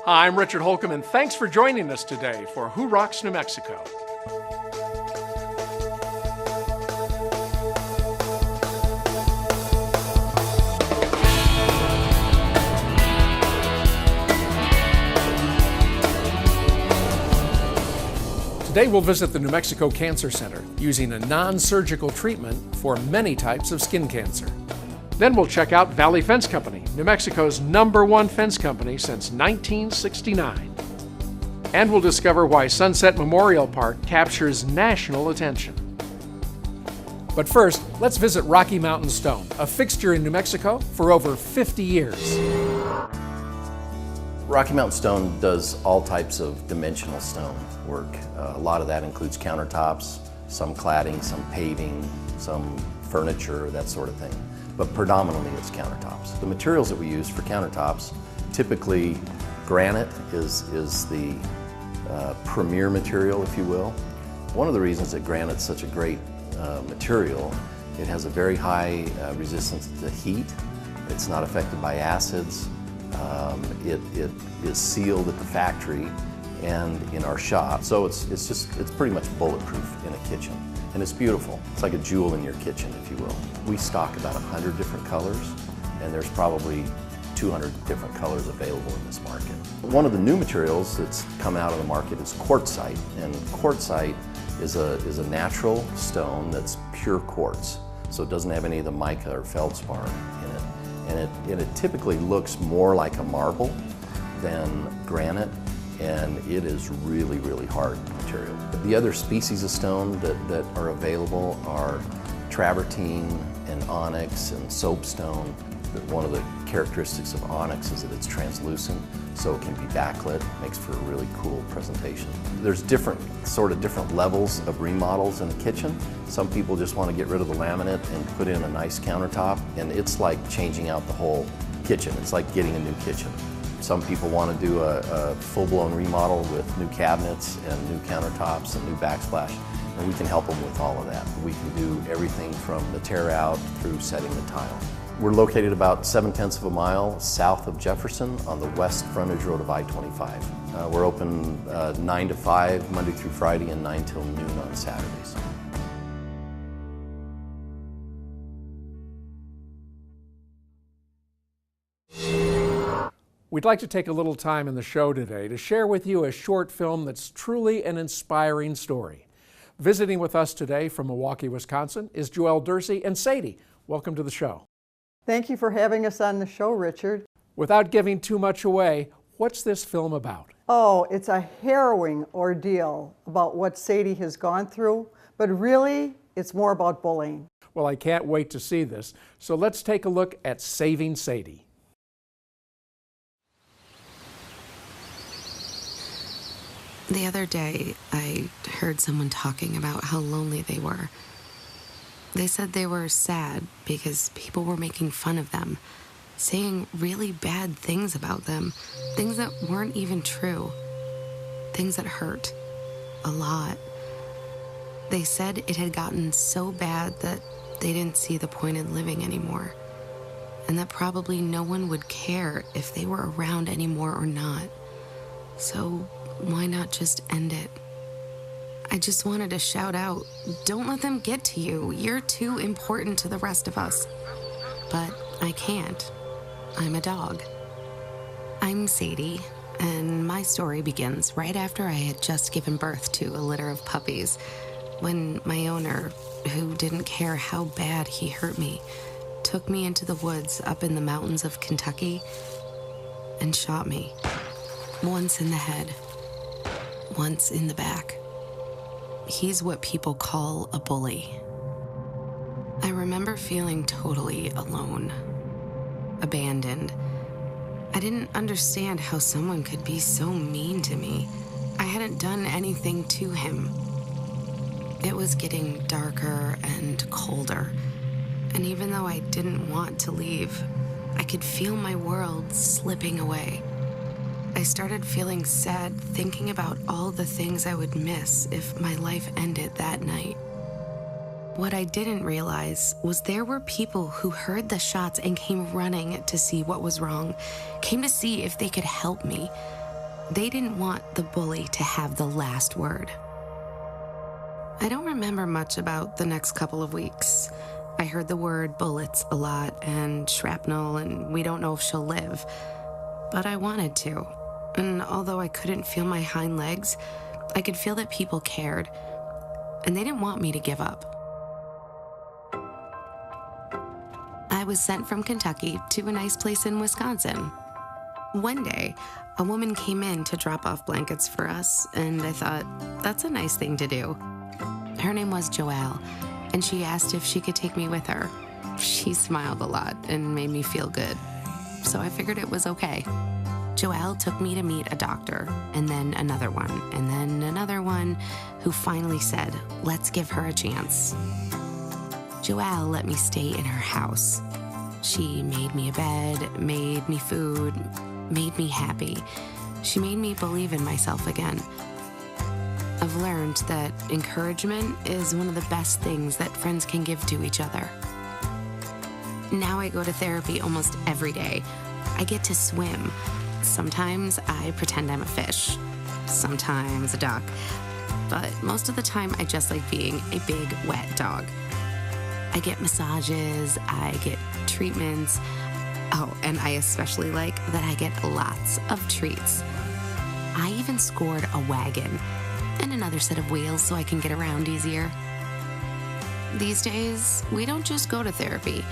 Hi, I'm Richard Holcomb, and thanks for joining us today for Who Rocks New Mexico? Today we'll visit the New Mexico Cancer Center using a non-surgical treatment for many types of skin cancer. Then we'll check out Valley Fence Company, New Mexico's #1 fence company since 1969. And we'll discover why Sunset Memorial Park captures national attention. But first, let's visit Rocky Mountain Stone, a fixture in New Mexico for over 50 years. Rocky Mountain Stone does all types of dimensional stone work. A lot of that includes countertops, some cladding, some paving, some furniture, that sort of thing. But predominantly it's countertops. The materials that we use for countertops, typically granite is the premier material, if you will. One of the reasons that granite's such a great material, it has a very high resistance to heat. It's not affected by acids. It is sealed at the factory and in our shop. So it's pretty much bulletproof in a kitchen. And it's beautiful. It's like a jewel in your kitchen, if you will. We stock about 100 different colors, and there's probably 200 different colors available in this market. One of the new materials that's come out of the market is quartzite. And quartzite is a natural stone that's pure quartz. So it doesn't have any of the mica or feldspar in it. And it typically looks more like a marble than granite, and it is really, really hard material. The other species of stone that are available are travertine and onyx and soapstone. One of the characteristics of onyx is that it's translucent, so it can be backlit, makes for a really cool presentation. There's different levels of remodels in the kitchen. Some people just want to get rid of the laminate and put in a nice countertop, and it's like changing out the whole kitchen. It's like getting a new kitchen. Some people want to do a full-blown remodel with new cabinets and new countertops and new backsplash, and we can help them with all of that. We can do everything from the tear out through setting the tile. We're located about 7/10 of a mile south of Jefferson on the west frontage road of I-25. We're open 9 to 5 Monday through Friday and 9 till noon on Saturdays. We'd like to take a little time in the show today to share with you a short film that's truly an inspiring story. Visiting with us today from Milwaukee, Wisconsin is Joelle Dursey and Sadie. Welcome to the show. Thank you for having us on the show, Richard. Without giving too much away, what's this film about? Oh, it's a harrowing ordeal about what Sadie has gone through, but really, it's more about bullying. Well, I can't wait to see this, so let's take a look at Saving Sadie. The other day, I heard someone talking about how lonely they were. They said they were sad because people were making fun of them, saying really bad things about them, things that weren't even true, things that hurt a lot. They said it had gotten so bad that they didn't see the point in living anymore, and that probably no one would care if they were around anymore or not. So why not just end it? I just wanted to shout out, don't let them get to you. You're too important to the rest of us. But I can't. I'm a dog. I'm Sadie, and my story begins right after I had just given birth to a litter of puppies, when my owner, who didn't care how bad he hurt me, took me into the woods up in the mountains of Kentucky and shot me. Once in the head, once in the back. He's what people call a bully. I remember feeling totally alone, abandoned. I didn't understand how someone could be so mean to me. I hadn't done anything to him. It was getting darker and colder, and even though I didn't want to leave, I could feel my world slipping away. I started feeling sad, thinking about all the things I would miss if my life ended that night. What I didn't realize was there were people who heard the shots and came running to see what was wrong, came to see if they could help me. They didn't want the bully to have the last word. I don't remember much about the next couple of weeks. I heard the word bullets a lot and shrapnel, and we don't know if she'll live. But I wanted to. And although I couldn't feel my hind legs, I could feel that people cared. And they didn't want me to give up. I was sent from Kentucky to a nice place in Wisconsin. One day, a woman came in to drop off blankets for us, and I thought, that's a nice thing to do. Her name was Joelle, and she asked if she could take me with her. She smiled a lot and made me feel good, so I figured it was okay. Joelle took me to meet a doctor, and then another one, and then another one, who finally said, let's give her a chance. Joelle let me stay in her house. She made me a bed, made me food, made me happy. She made me believe in myself again. I've learned that encouragement is one of the best things that friends can give to each other. Now I go to therapy almost every day. I get to swim. Sometimes I pretend I'm a fish, sometimes a duck, but most of the time I just like being a big, wet dog. I get massages, I get treatments. Oh, and I especially like that I get lots of treats. I even scored a wagon and another set of wheels so I can get around easier. These days, we don't just go to therapy,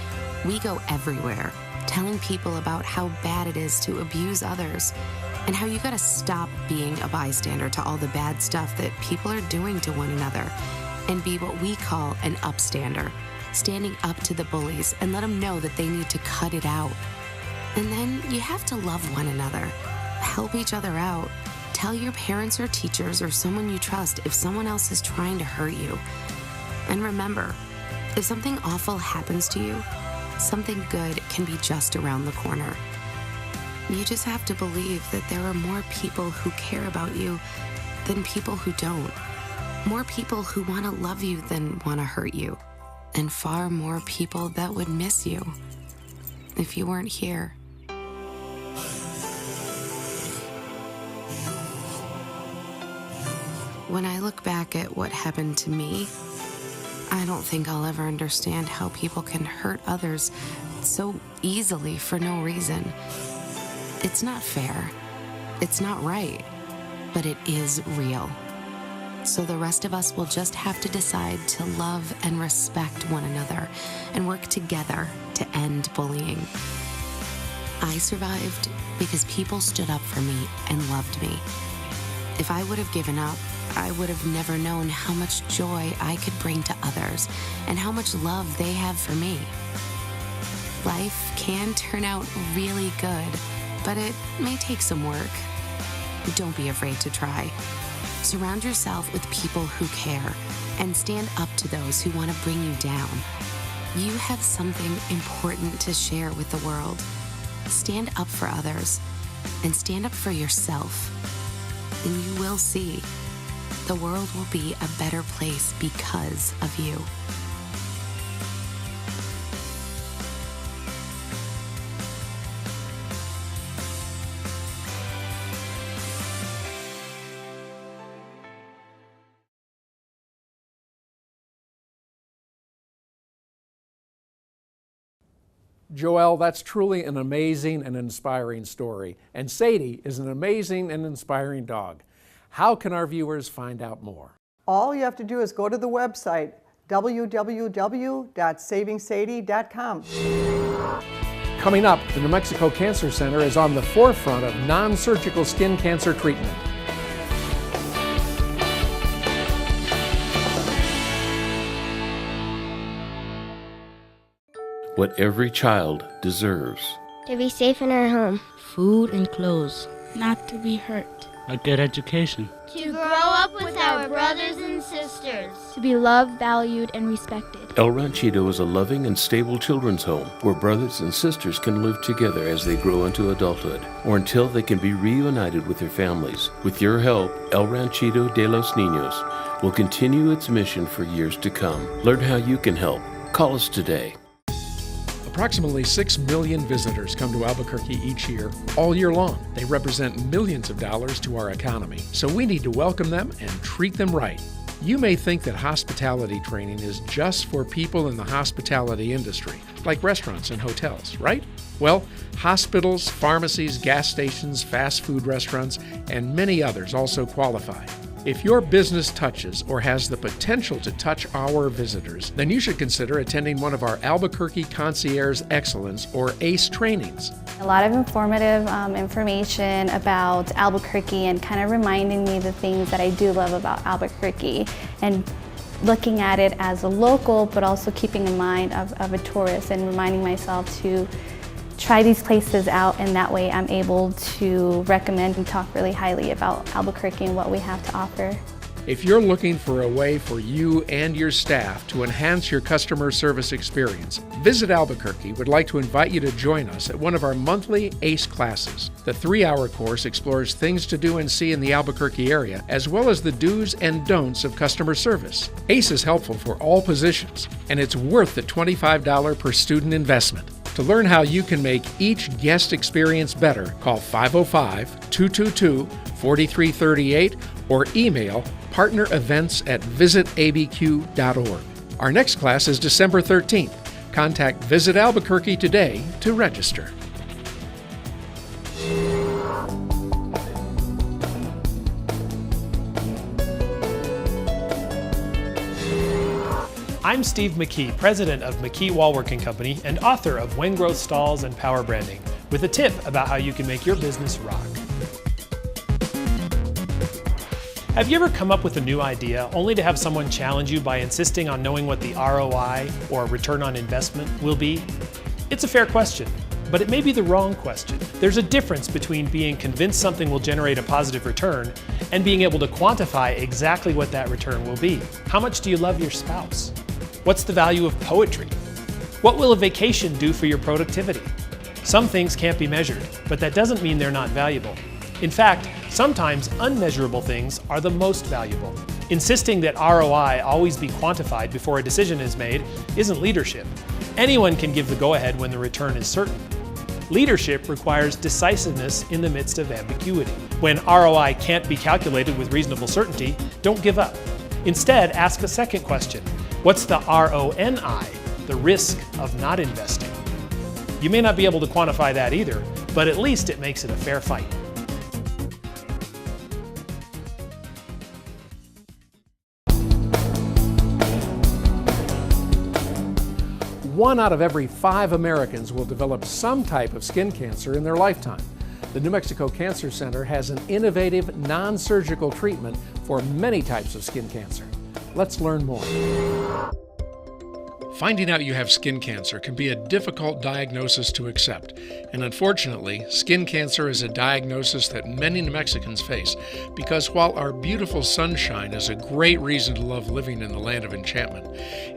we go everywhere, telling people about how bad it is to abuse others and how you gotta stop being a bystander to all the bad stuff that people are doing to one another and be what we call an upstander, standing up to the bullies and let them know that they need to cut it out. And then you have to love one another, help each other out, tell your parents or teachers or someone you trust if someone else is trying to hurt you. And remember, if something awful happens to you, something good can be just around the corner. You just have to believe that there are more people who care about you than people who don't. More people who want to love you than want to hurt you. And far more people that would miss you if you weren't here. When I look back at what happened to me, I don't think I'll ever understand how people can hurt others so easily for no reason. It's not fair. It's not right. But it is real. So the rest of us will just have to decide to love and respect one another and work together to end bullying. I survived because people stood up for me and loved me. If I would have given up, I would have never known how much joy I could bring to others and how much love they have for me. Life can turn out really good, but it may take some work. Don't be afraid to try. Surround yourself with people who care and stand up to those who want to bring you down. You have something important to share with the world. Stand up for others and stand up for yourself. And you will see the world will be a better place because of you. Joelle, that's truly an amazing and inspiring story. And Sadie is an amazing and inspiring dog. How can our viewers find out more? All you have to do is go to the website, www.savingsadie.com. Coming up, the New Mexico Cancer Center is on the forefront of non-surgical skin cancer treatment. What every child deserves. To be safe in our home. Food and clothes. Not to be hurt. A good education. To grow up with our brothers and sisters. To be loved, valued, and respected. El Ranchito is a loving and stable children's home where brothers and sisters can live together as they grow into adulthood or until they can be reunited with their families. With your help, El Ranchito de los Niños will continue its mission for years to come. Learn how you can help. Call us today. Approximately 6 million visitors come to Albuquerque each year, all year long. They represent millions of dollars to our economy, so we need to welcome them and treat them right. You may think that hospitality training is just for people in the hospitality industry, like restaurants and hotels, right? Well, hospitals, pharmacies, gas stations, fast food restaurants, and many others also qualify. If your business touches or has the potential to touch our visitors, then you should consider attending one of our Albuquerque Concierge Excellence or ACE trainings. A lot of informative information about Albuquerque and kind of reminding me the things that I do love about Albuquerque and looking at it as a local, but also keeping in mind of a tourist and reminding myself to try these places out, and that way I'm able to recommend and talk really highly about Albuquerque and what we have to offer. If you're looking for a way for you and your staff to enhance your customer service experience, Visit Albuquerque would like to invite you to join us at one of our monthly ACE classes. The 3-hour course explores things to do and see in the Albuquerque area, as well as the do's and don'ts of customer service. ACE is helpful for all positions, and it's worth the $25 per student investment. To learn how you can make each guest experience better, call 505-222-4338 or email partnerevents@visitabq.org. Our next class is December 13th. Contact Visit Albuquerque today to register. I'm Steve McKee, president of McKee Wallworking Company and author of When Growth Stalls and Power Branding, with a tip about how you can make your business rock. Have you ever come up with a new idea only to have someone challenge you by insisting on knowing what the ROI, or return on investment, will be? It's a fair question, but it may be the wrong question. There's a difference between being convinced something will generate a positive return and being able to quantify exactly what that return will be. How much do you love your spouse? What's the value of poetry? What will a vacation do for your productivity? Some things can't be measured, but that doesn't mean they're not valuable. In fact, sometimes unmeasurable things are the most valuable. Insisting that ROI always be quantified before a decision is made isn't leadership. Anyone can give the go-ahead when the return is certain. Leadership requires decisiveness in the midst of ambiguity. When ROI can't be calculated with reasonable certainty, don't give up. Instead, ask a second question. What's the RONI, the risk of not investing? You may not be able to quantify that either, but at least it makes it a fair fight. One out of every 5 Americans will develop some type of skin cancer in their lifetime. The New Mexico Cancer Center has an innovative, non-surgical treatment for many types of skin cancer. Let's learn more. Finding out you have skin cancer can be a difficult diagnosis to accept, and unfortunately, skin cancer is a diagnosis that many New Mexicans face because while our beautiful sunshine is a great reason to love living in the land of enchantment,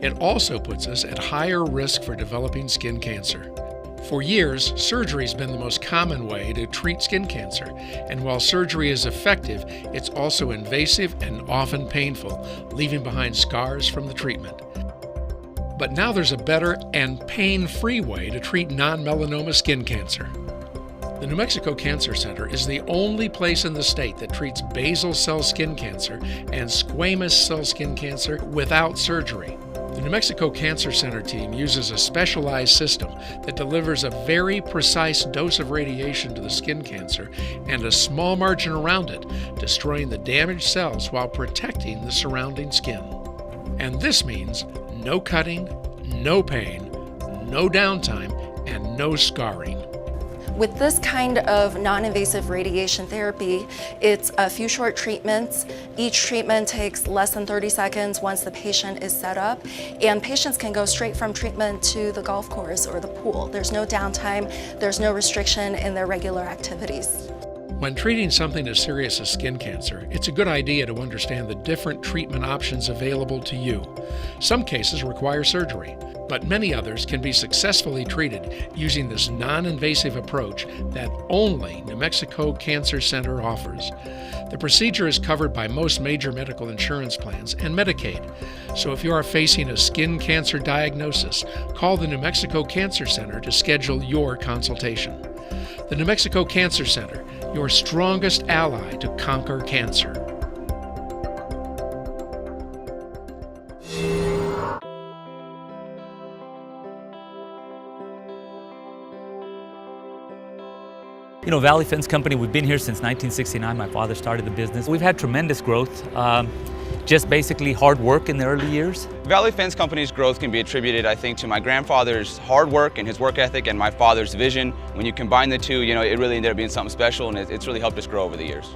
it also puts us at higher risk for developing skin cancer. For years, surgery has been the most common way to treat skin cancer, and while surgery is effective, it's also invasive and often painful, leaving behind scars from the treatment. But now there's a better and pain-free way to treat non-melanoma skin cancer. The New Mexico Cancer Center is the only place in the state that treats basal cell skin cancer and squamous cell skin cancer without surgery. The New Mexico Cancer Center team uses a specialized system that delivers a very precise dose of radiation to the skin cancer and a small margin around it, destroying the damaged cells while protecting the surrounding skin. And this means no cutting, no pain, no downtime, and no scarring. With this kind of non-invasive radiation therapy, it's a few short treatments. Each treatment takes less than 30 seconds once the patient is set up, and patients can go straight from treatment to the golf course or the pool. There's no downtime, there's no restriction in their regular activities. When treating something as serious as skin cancer, it's a good idea to understand the different treatment options available to you. Some cases require surgery, but many others can be successfully treated using this non-invasive approach that only New Mexico Cancer Center offers. The procedure is covered by most major medical insurance plans and Medicaid. So if you are facing a skin cancer diagnosis, call the New Mexico Cancer Center to schedule your consultation. The New Mexico Cancer Center, your strongest ally to conquer cancer. You know, Valley Fence Company, we've been here since 1969. My father started the business. We've had tremendous growth, just basically hard work in the early years. Valley Fence Company's growth can be attributed, I think, to my grandfather's hard work and his work ethic and my father's vision. When you combine the two, you know, it really ended up being something special, and it's really helped us grow over the years.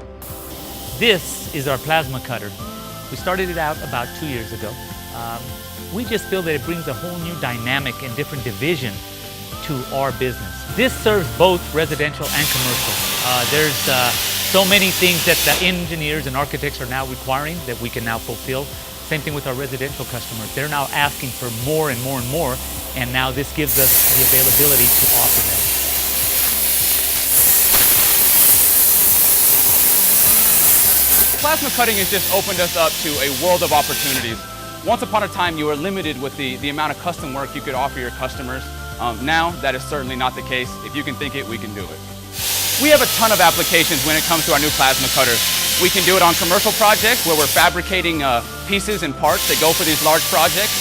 This is our plasma cutter. We started it out about 2 years ago. We just feel that it brings a whole new dynamic and different division to our business. This serves both residential and commercial. There's so many things that the engineers and architects are now requiring that we can now fulfill. Same thing with our residential customers. They're now asking for more and more and more, and now this gives us the availability to offer them. Plasma cutting has just opened us up to a world of opportunities. Once upon a time, you were limited with the amount of custom work you could offer your customers. Now, that is certainly not the case. If you can think it, we can do it. We have a ton of applications when it comes to our new plasma cutter. We can do it on commercial projects where we're fabricating pieces and parts that go for these large projects.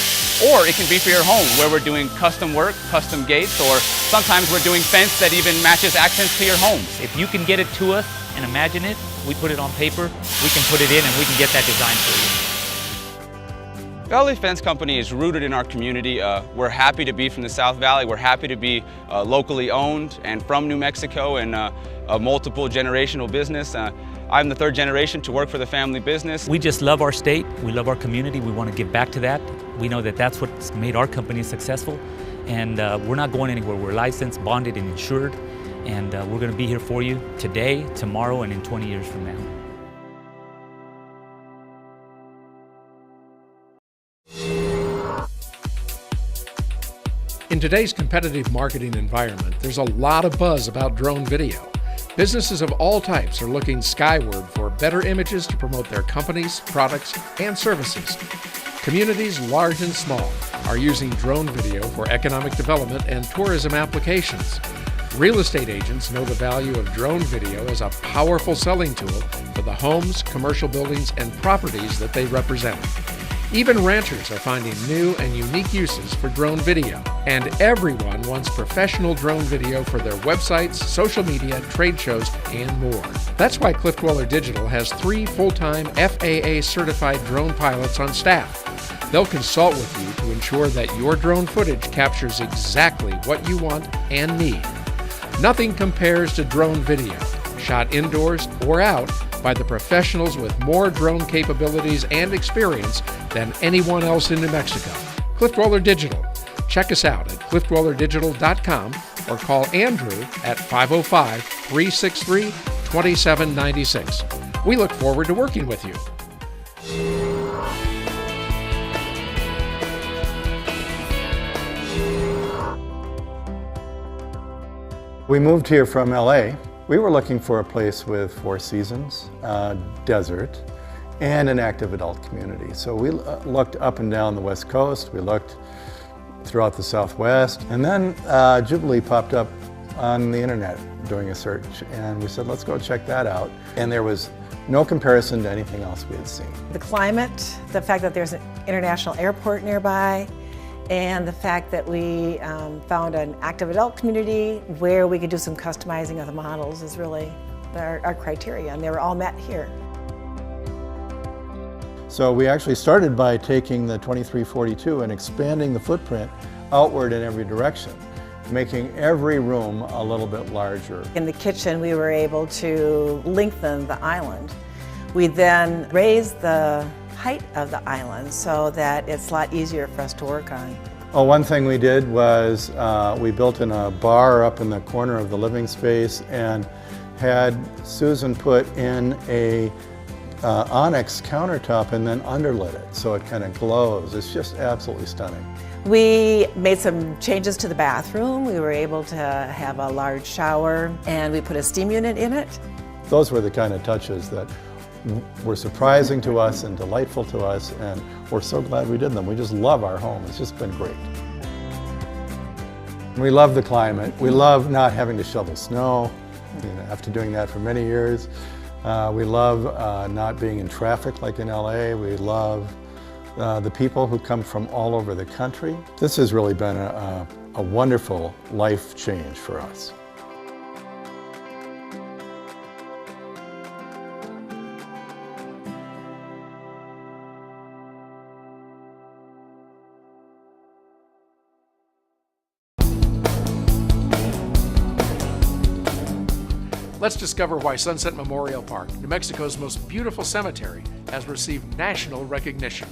Or it can be for your home where we're doing custom work, custom gates, or sometimes we're doing fence that even matches accents to your home. If you can get it to us and imagine it, we put it on paper, we can put it in and we can get that design for you. Valley Fence Company is rooted in our community. We're happy to be from the South Valley. We're happy to be locally owned and from New Mexico and a multiple generational business. I'm the third generation to work for the family business. We just love our state. We love our community. We want to give back to that. We know that that's what's made our company successful. And we're not going anywhere. We're licensed, bonded, and insured. And we're going to be here for you today, tomorrow, and in 20 years from now. In today's competitive marketing environment, there's a lot of buzz about drone video. Businesses of all types are looking skyward for better images to promote their companies, products, and services. Communities large and small are using drone video for economic development and tourism applications. Real estate agents know the value of drone video as a powerful selling tool for the homes, commercial buildings, and properties that they represent. Even ranchers are finding new and unique uses for drone video. And everyone wants professional drone video for their websites, social media, trade shows, and more. That's why Cliff Dweller Digital has 3 full-time FAA-certified drone pilots on staff. They'll consult with you to ensure that your drone footage captures exactly what you want and need. Nothing compares to drone video, shot indoors or out by the professionals with more drone capabilities and experience than anyone else in New Mexico. Cliff Dweller Digital. Check us out at cliffdwellerdigital.com or call Andrew at 505-363-2796. We look forward to working with you. We moved here from LA. We were looking for a place with 4 seasons, desert, and an active adult community. So we looked up and down the West Coast, we looked throughout the Southwest, and then Jubilee popped up on the internet doing a search, and we said, let's go check that out. And there was no comparison to anything else we had seen. The climate, the fact that there's an international airport nearby, and the fact that we found an active adult community where we could do some customizing of the models is really our criteria, and they were all met here. So we actually started by taking the 2342 and expanding the footprint outward in every direction, making every room a little bit larger. In the kitchen, we were able to lengthen the island. We then raised the height of the island so that it's a lot easier for us to work on. Oh, one thing we did was we built in a bar up in the corner of the living space and had Susan put in a onyx countertop and then underlit it so it kind of glows. It's just absolutely stunning. We made some changes to the bathroom. We were able to have a large shower, and we put a steam unit in it. Those were the kind of touches that were surprising to us and delightful to us, and we're so glad we did them. We just love our home. It's just been great. We love the climate. We love not having to shovel snow, after doing that for many years. We love not being in traffic like in LA. We love the people who come from all over the country. This has really been a wonderful life change for us. Let's discover why Sunset Memorial Park, New Mexico's most beautiful cemetery, has received national recognition.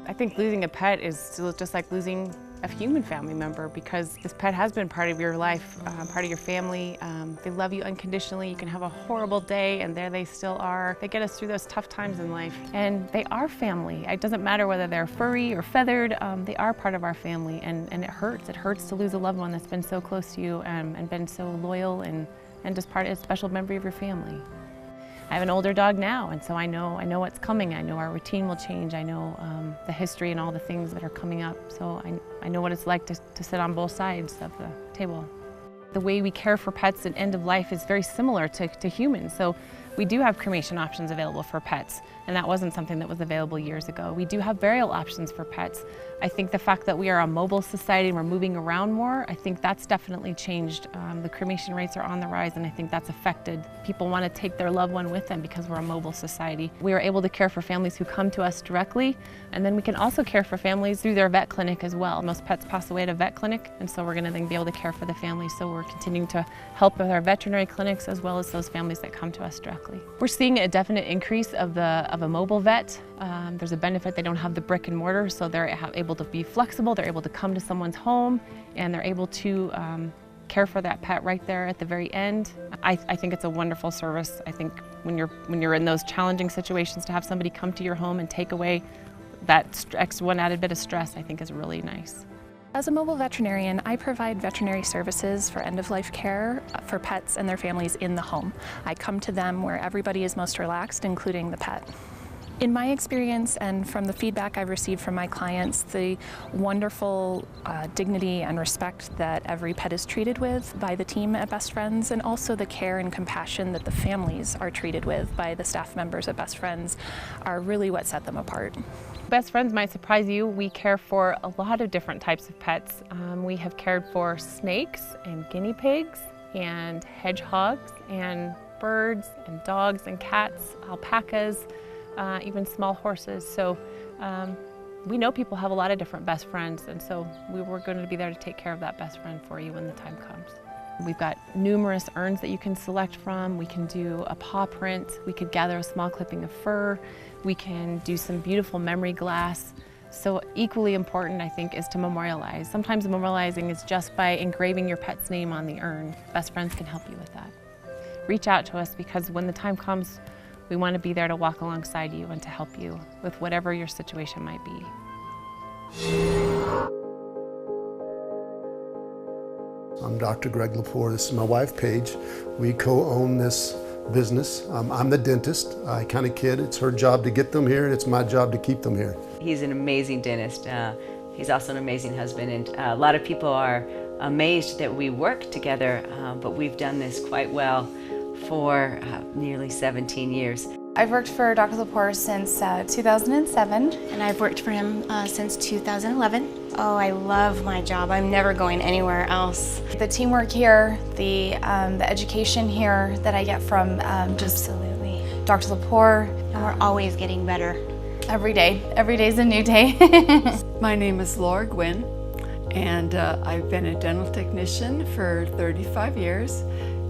I think losing a pet is still just like losing a human family member, because this pet has been part of your life, part of your family. They love you unconditionally. You can have a horrible day and there they still are. They get us through those tough times in life. And they are family. It doesn't matter whether they're furry or feathered, they are part of our family, and it hurts. It hurts to lose a loved one that's been so close to you and been so loyal and just part of a special memory of your family. I have an older dog now, and so I know what's coming. I know our routine will change. I know the history and all the things that are coming up. So I know what it's like to sit on both sides of the table. The way we care for pets at end of life is very similar to humans. So we do have cremation options available for pets, and that wasn't something that was available years ago. We do have burial options for pets. I think the fact that we are a mobile society and we're moving around more, I think that's definitely changed. The cremation rates are on the rise, and I think that's affected. People want to take their loved one with them because we're a mobile society. We are able to care for families who come to us directly, and then we can also care for families through their vet clinic as well. Most pets pass away at a vet clinic, and so we're going to then be able to care for the families. So we're continuing to help with our veterinary clinics as well as those families that come to us directly. We're seeing a definite increase of a mobile vet. There's a benefit. They don't have the brick and mortar, so they're able to be flexible. They're able to come to someone's home, and they're able to care for that pet right there at the very end. I think it's a wonderful service. I think when you're in those challenging situations, to have somebody come to your home and take away that extra one added bit of stress, I think is really nice. As a mobile veterinarian, I provide veterinary services for end-of-life care for pets and their families in the home. I come to them where everybody is most relaxed, including the pet. In my experience and from the feedback I've received from my clients, the wonderful dignity and respect that every pet is treated with by the team at Best Friends, and also the care and compassion that the families are treated with by the staff members at Best Friends, are really what set them apart. Best Friends might surprise you. We care for a lot of different types of pets. We have cared for snakes and guinea pigs and hedgehogs and birds and dogs and cats, alpacas, even small horses. So we know people have a lot of different best friends, and so we're going to be there to take care of that best friend for you when the time comes. We've got numerous urns that you can select from. We can do a paw print. We could gather a small clipping of fur. We can do some beautiful memory glass. So equally important, I think, is to memorialize. Sometimes memorializing is just by engraving your pet's name on the urn. Best Friends can help you with that. Reach out to us, because when the time comes, we want to be there to walk alongside you and to help you with whatever your situation might be. I'm Dr. Greg Lepore. This is my wife, Paige. We co-own this business. I'm the dentist. I kind of kid. It's her job to get them here, and it's my job to keep them here. He's an amazing dentist. He's also an amazing husband, and a lot of people are amazed that we work together, but we've done this quite well for nearly 17 years. I've worked for Dr. Lepore since 2007. And I've worked for him since 2011. Oh, I love my job. I'm never going anywhere else. The teamwork here, the education here that I get from absolutely Dr. Lepore. And we're always getting better. Every day. Every day's a new day. My name is Laura Gwynn, and I've been a dental technician for 35 years.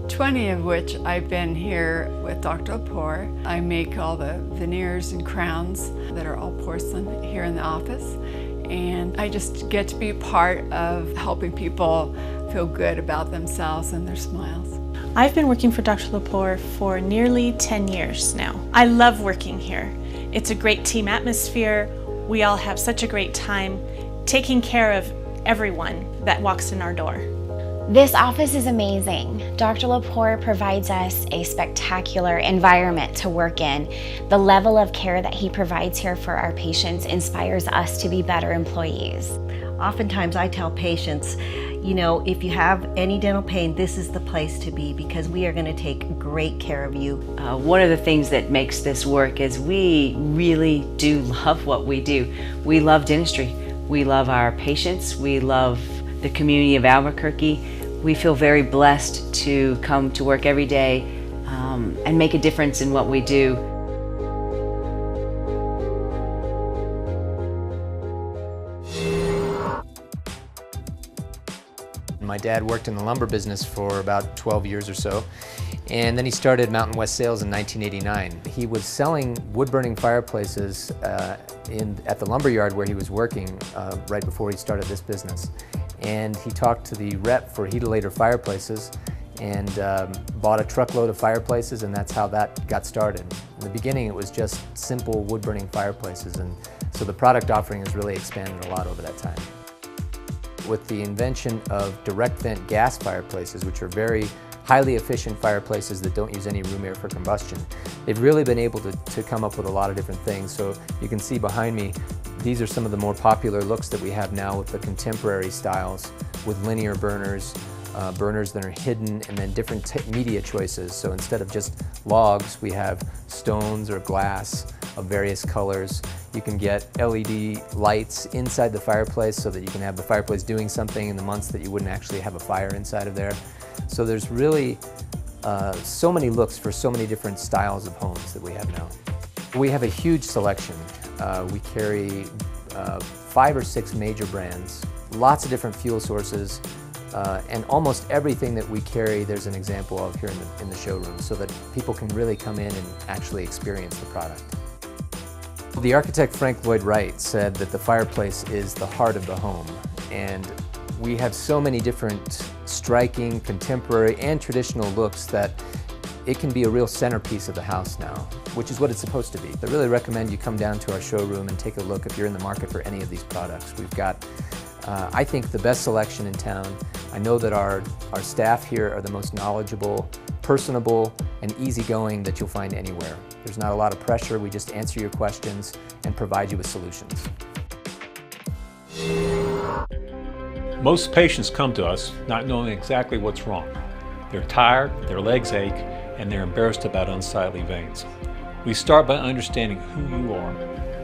20 of which I've been here with Dr. Lepore. I make all the veneers and crowns that are all porcelain here in the office. And I just get to be part of helping people feel good about themselves and their smiles. I've been working for Dr. Lepore for nearly 10 years now. I love working here. It's a great team atmosphere. We all have such a great time taking care of everyone that walks in our door. This office is amazing. Dr. Lepore provides us a spectacular environment to work in. The level of care that he provides here for our patients inspires us to be better employees. Oftentimes I tell patients, you know, if you have any dental pain, this is the place to be because we are going to take great care of you. One of the things that makes this work is we really do love what we do. We love dentistry. We love our patients. We love the community of Albuquerque. We feel very blessed to come to work every day and make a difference in what we do. My dad worked in the lumber business for about 12 years or so, and then he started Mountain West Sales in 1989. He was selling wood-burning fireplaces at the lumber yard where he was working right before he started this business. And he talked to the rep for Heatilator Fireplaces and bought a truckload of fireplaces, and that's how that got started. In the beginning it was just simple wood-burning fireplaces, and so the product offering has really expanded a lot over that time. With the invention of direct vent gas fireplaces, which are very highly efficient fireplaces that don't use any room air for combustion, they've really been able to come up with a lot of different things. So you can see behind me, these are some of the more popular looks that we have now with the contemporary styles, with linear burners, burners that are hidden, and then different media choices. So instead of just logs, we have stones or glass of various colors. You can get LED lights inside the fireplace so that you can have the fireplace doing something in the months that you wouldn't actually have a fire inside of there. So there's really so many looks for so many different styles of homes that we have now. We have a huge selection. We carry 5 or 6 major brands, lots of different fuel sources, and almost everything that we carry there's an example of here in the showroom so that people can really come in and actually experience the product. The architect Frank Lloyd Wright said that the fireplace is the heart of the home, and we have so many different striking, contemporary, and traditional looks that it can be a real centerpiece of the house now, which is what it's supposed to be. I really recommend you come down to our showroom and take a look if you're in the market for any of these products. We've got, I think, the best selection in town. I know that our staff here are the most knowledgeable, personable, and easygoing that you'll find anywhere. There's not a lot of pressure. We just answer your questions and provide you with solutions. Most patients come to us not knowing exactly what's wrong. They're tired, their legs ache, and they're embarrassed about unsightly veins. We start by understanding who you are,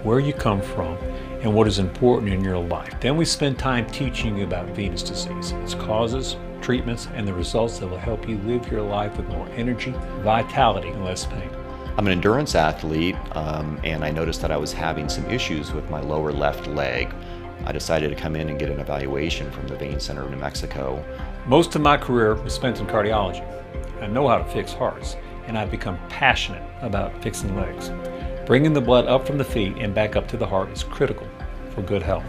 where you come from, and what is important in your life. Then we spend time teaching you about venous disease, its causes, treatments, and the results that will help you live your life with more energy, vitality, and less pain. I'm an endurance athlete, and I noticed that I was having some issues with my lower left leg. I decided to come in and get an evaluation from the Vein Center of New Mexico. Most of my career was spent in cardiology. I know how to fix hearts, and I've become passionate about fixing legs. Bringing the blood up from the feet and back up to the heart is critical for good health.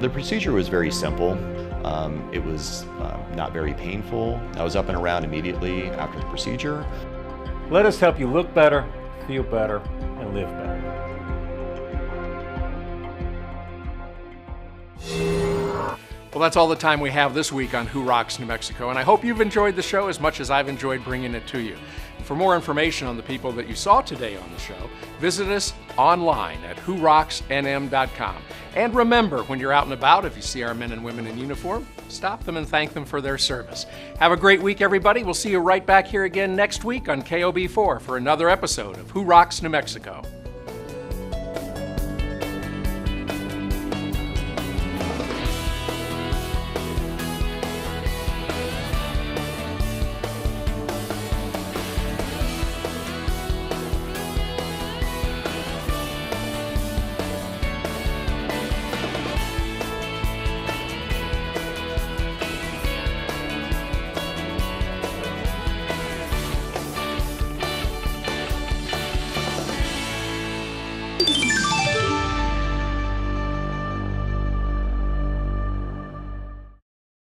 The procedure was very simple. It was not very painful. I was up and around immediately after the procedure. Let us help you look better, feel better, and live better. Well, that's all the time we have this week on Who Rocks New Mexico, and I hope you've enjoyed the show as much as I've enjoyed bringing it to you. For more information on the people that you saw today on the show, visit us online at whorocksnm.com. And remember, when you're out and about, if you see our men and women in uniform, stop them and thank them for their service. Have a great week, everybody. We'll see you right back here again next week on KOB4 for another episode of Who Rocks New Mexico.